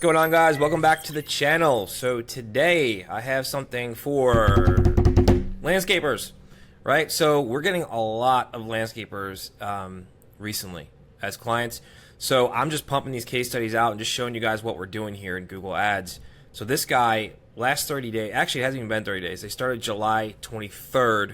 going on, guys? Welcome back to the channel. So today I have something for landscapers, right? So we're getting a lot of landscapers recently as clients. So I'm just pumping these case studies out and just showing you guys what we're doing here in Google Ads. So this guy, last 30 days, actually it hasn't even been 30 days. They started July 23rd,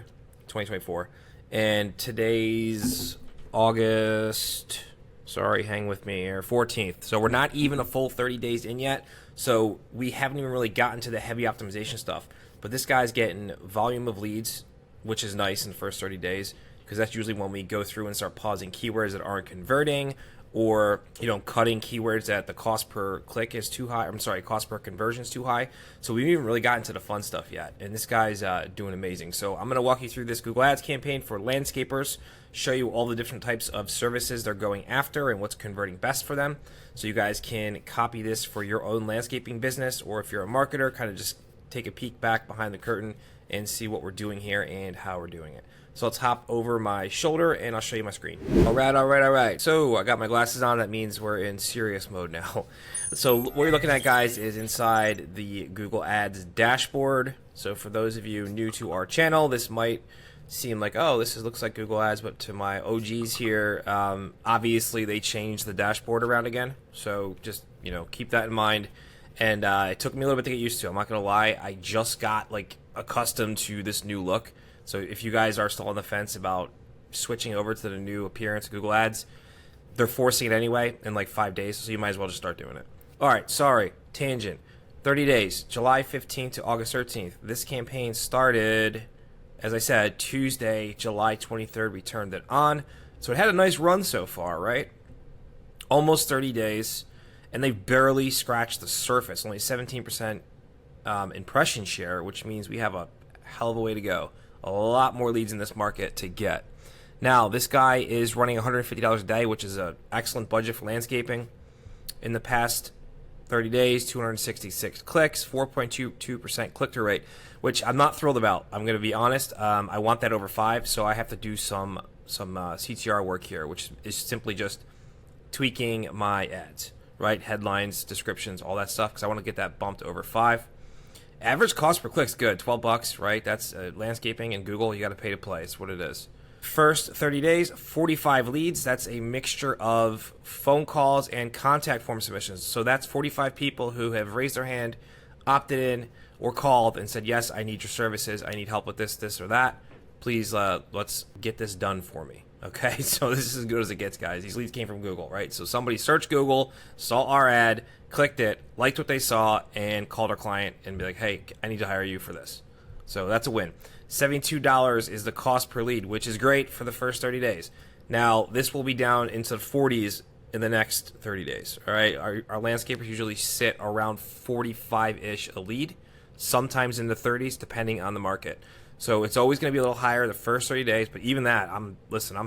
2024, and today's August, sorry, hang with me here, 14th. So we're not even a full 30 days in yet. So we haven't even really gotten to the heavy optimization stuff. But this guy's getting volume of leads, which is nice in the first 30 days, because that's usually when we go through and start pausing keywords that aren't converting, or cutting keywords that the cost per click is too high. I'm sorry, cost per conversion is too high. So we haven't even really gotten to the fun stuff yet, and this guy's doing amazing. So I'm going to walk you through this Google Ads campaign for landscapers, show you all the different types of services they're going after and what's converting best for them, so you guys can copy this for your own landscaping business, or if you're a marketer, kind of just take a peek back behind the curtain and see what we're doing here and how we're doing it. So let's hop over my shoulder and I'll show you my screen. All right. So I got my glasses on. That means we're in serious mode now. So what you're looking at, guys, is inside the Google Ads dashboard. So for those of you new to our channel, this might seem like, oh, looks like Google Ads, but to my OGs here, obviously they changed the dashboard around again. So just keep that in mind. And it took me a little bit to get used to. I'm not gonna lie, I just got accustomed to this new look. So if you guys are still on the fence about switching over to the new appearance of Google Ads, they're forcing it anyway in like 5 days, so you might as well just start doing it. All right, sorry, tangent. 30 days, July 15th to August 13th. This campaign started, as I said, Tuesday, July 23rd. We turned it on. So it had a nice run so far, right? Almost 30 days, and they've barely scratched the surface. Only 17% impression share, which means we have a hell of a way to go. A lot more leads in this market to get. Now, this guy is running $150 a day, which is an excellent budget for landscaping. In the past 30 days, 266 clicks, 4.22% click-through rate, which I'm not thrilled about. I'm going to be honest. I want that over 5, so I have to do some CTR work here, which is simply just tweaking my ads, right? Headlines, descriptions, all that stuff, because I want to get that bumped over 5. Average cost per click is good, $12, right? That's landscaping and Google. You got to pay to play. It's what it is. First 30 days, 45 leads. That's a mixture of phone calls and contact form submissions. So that's 45 people who have raised their hand, opted in, or called and said, yes, I need your services. I need help with this, or that. Please, let's get this done for me. Okay, so this is as good as it gets, guys. These leads came from Google, right? So somebody searched Google, saw our ad, clicked it, liked what they saw, and called our client and be like, hey, I need to hire you for this. So that's a win. $72 is the cost per lead, which is great for the first 30 days. Now, this will be down into the 40s in the next 30 days, all right? Our landscapers usually sit around 45-ish a lead, sometimes in the 30s, depending on the market. So it's always going to be a little higher the first 30 days, but even that, I'm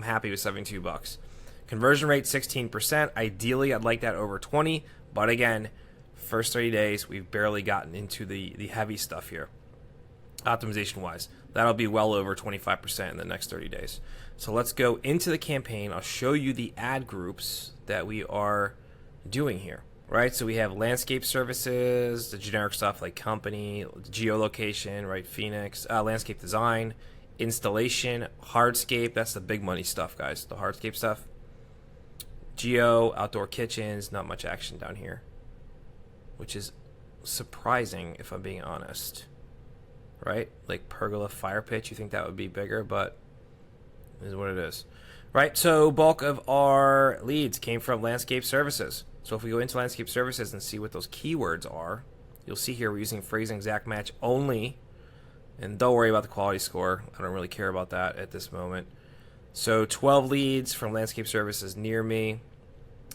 happy with $72. Conversion rate 16%. Ideally, I'd like that over 20, but again, first 30 days, we've barely gotten into the heavy stuff here. Optimization-wise, that'll be well over 25% in the next 30 days. So let's go into the campaign. I'll show you the ad groups that we are doing here. Right, so we have landscape services, the generic stuff like company, geolocation, right, Phoenix, landscape design, installation, hardscape. That's the big money stuff, guys, the hardscape stuff. Geo, outdoor kitchens, not much action down here, which is surprising if I'm being honest. Right, like pergola fire pit, you think that would be bigger, but this is what it is. Right, so bulk of our leads came from landscape services. So if we go into landscape services and see what those keywords are, you'll see here we're using phrasing exact match only. And don't worry about the quality score. I don't really care about that at this moment. So 12 leads from landscape services near me.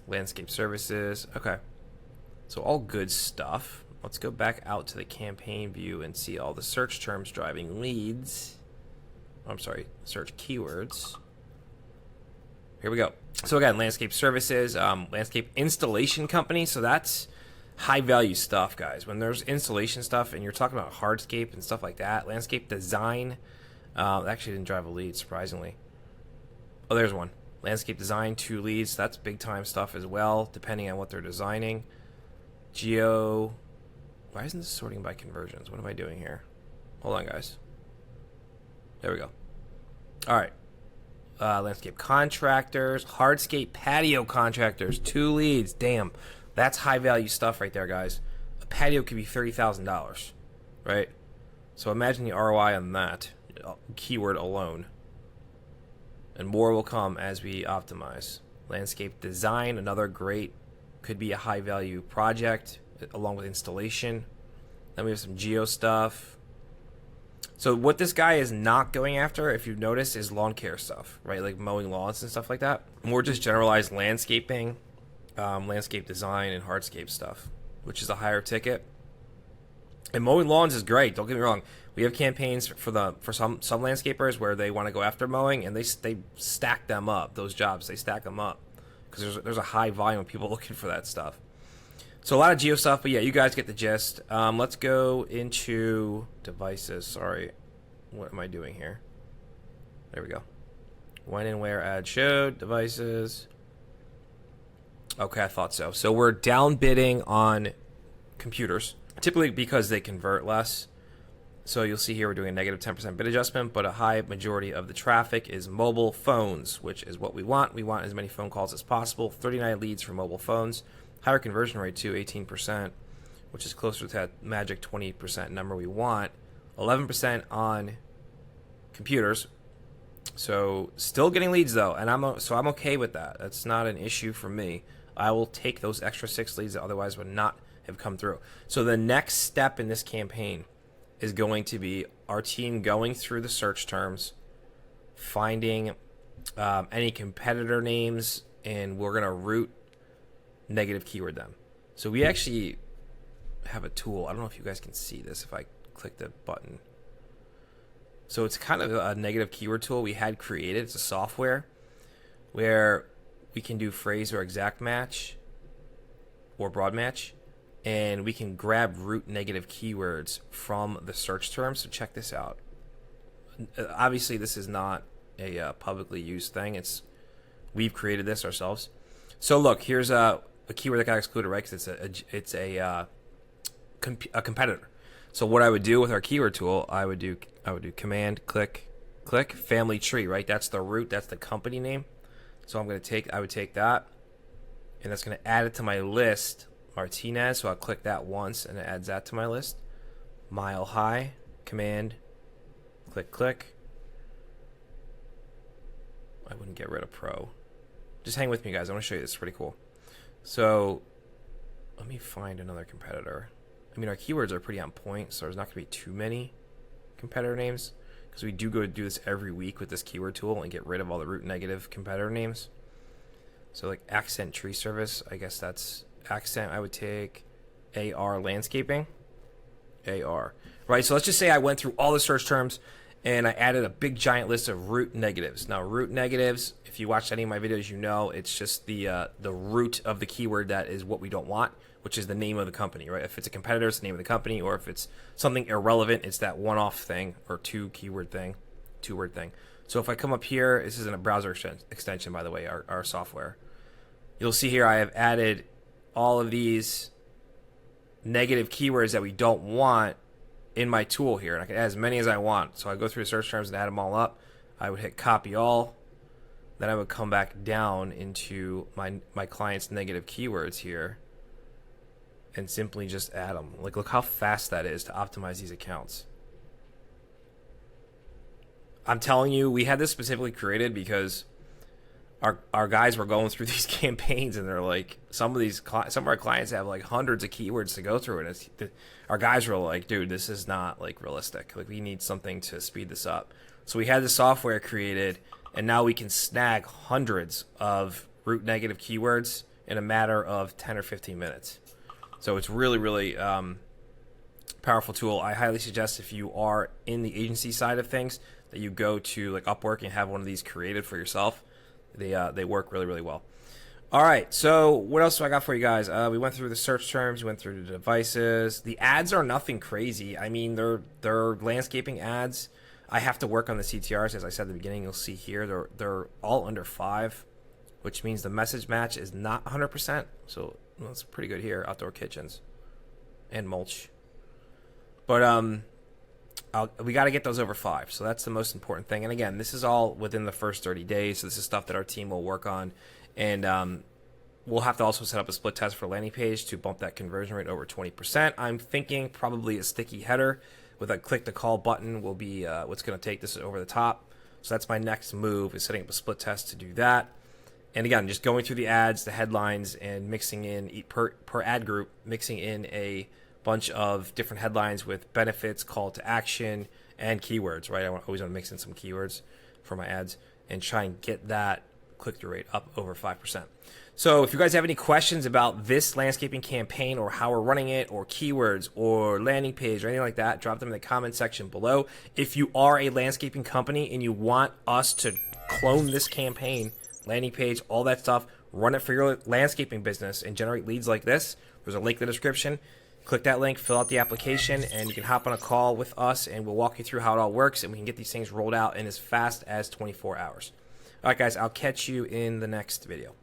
Landscape services. Okay. So all good stuff. Let's go back out to the campaign view and see all the search terms driving leads. I'm sorry, search keywords. Here we go. So again, landscape services, landscape installation company. So that's high value stuff, guys. When there's installation stuff and you're talking about hardscape and stuff like that, landscape design, actually didn't drive a lead, surprisingly. Oh, there's one. Landscape design, 2 leads. That's big time stuff as well, depending on what they're designing. Geo. Why isn't this sorting by conversions? What am I doing here? Hold on, guys. There we go. All right. Landscape contractors, hardscape patio contractors, 2 leads. Damn, that's high value stuff right there, guys. A patio could be $30,000, right? So imagine the ROI on that keyword alone. And more will come as we optimize. Landscape design, another great, could be a high value project along with installation. Then we have some geo stuff. So what this guy is not going after, if you've noticed, is lawn care stuff, right? Like mowing lawns and stuff like that. More just generalized landscaping, landscape design, and hardscape stuff, which is a higher ticket. And mowing lawns is great. Don't get me wrong. We have campaigns for some landscapers where they want to go after mowing, and they stack them up. Those jobs, they stack them up because there's a high volume of people looking for that stuff. So a lot of geo stuff, but yeah, you guys get the gist. Let's go into devices. Sorry, what am I doing here? There we go. When and where ad showed, devices. Okay, I thought so. So we're down bidding on computers, typically because they convert less. So you'll see here we're doing a negative 10% bid adjustment, but a high majority of the traffic is mobile phones, which is what we want. We want as many phone calls as possible. 39 leads for mobile phones. Higher conversion rate too, 18%, which is closer to that magic 20% number we want. 11% on computers. So still getting leads though, and I'm okay with that. That's not an issue for me. I will take those extra 6 leads that otherwise would not have come through. So the next step in this campaign is going to be our team going through the search terms, finding any competitor names, and we're going to route negative keyword them. So we actually have a tool. I don't know if you guys can see this if I click the button. So it's kind of a negative keyword tool we had created. It's a software where we can do phrase or exact match or broad match, and we can grab root negative keywords from the search term. So check this out. Obviously, this is not a publicly used thing. We've created this ourselves. So look, here's a keyword that got excluded, right? Because it's a competitor. So what I would do with our keyword tool, I would do command click family tree, right? That's the root. That's the company name. So I would take that, and that's going to add it to my list, Martinez. So I'll click that once, and it adds that to my list. Mile high, command click. I wouldn't get rid of pro. Just hang with me, guys. I want to show you this. It's pretty cool. So let me find another competitor. I mean, our keywords are pretty on point, so there's not going to be too many competitor names because we do this every week with this keyword tool and get rid of all the root negative competitor names. So like accent tree service, I guess that's accent. I would take AR landscaping. AR. Right, so let's just say I went through all the search terms and I added a big giant list of root negatives. Now, root negatives, if you watched any of my videos, you know it's just the root of the keyword that is what we don't want, which is the name of the company, right? If it's a competitor, it's the name of the company, or if it's something irrelevant, it's that one-off thing or two-word thing. So if I come up here, this isn't a browser extension, by the way, our software. You'll see here I have added all of these negative keywords that we don't want in my tool here, and I can add as many as I want. So I go through the search terms and add them all up. I would hit copy all. Then I would come back down into my client's negative keywords here and simply just add them. Like, look how fast that is to optimize these accounts. I'm telling you, we had this specifically created because our guys were going through these campaigns, and they're like, some of our clients have like hundreds of keywords to go through, and our guys were like, dude, this is not like realistic. Like, we need something to speed this up. So we had the software created, and now we can snag hundreds of root negative keywords in a matter of 10 or 15 minutes. So it's really, really powerful tool. I highly suggest, if you are in the agency side of things, that you go to like Upwork and have one of these created for yourself. They work really, really well. All right, so what else do I got for you guys? We went through the search terms, we went through the devices. The ads are nothing crazy. I mean, they're landscaping ads. I have to work on the CTRs, as I said at the beginning. You'll see here they're all under 5, which means the message match is not 100%. So that's pretty good here. Outdoor kitchens. and mulch. But we got to get those over 5. So that's the most important thing. And again, this is all within the first 30 days. So this is stuff that our team will work on. And we'll have to also set up a split test for landing page to bump that conversion rate over 20%. I'm thinking probably a sticky header with a click to call button will be what's going to take this over the top. So that's my next move, is setting up a split test to do that. And again, just going through the ads, the headlines, and mixing in per ad group, mixing in a bunch of different headlines with benefits, call to action, and keywords, right? I always want to mix in some keywords for my ads and try and get that click-through rate up over 5%. So if you guys have any questions about this landscaping campaign or how we're running it or keywords or landing page or anything like that, drop them in the comment section below. If you are a landscaping company and you want us to clone this campaign, landing page, all that stuff, run it for your landscaping business and generate leads like this, there's a link in the description. Click that link, fill out the application, and you can hop on a call with us and we'll walk you through how it all works and we can get these things rolled out in as fast as 24 hours. All right, guys, I'll catch you in the next video.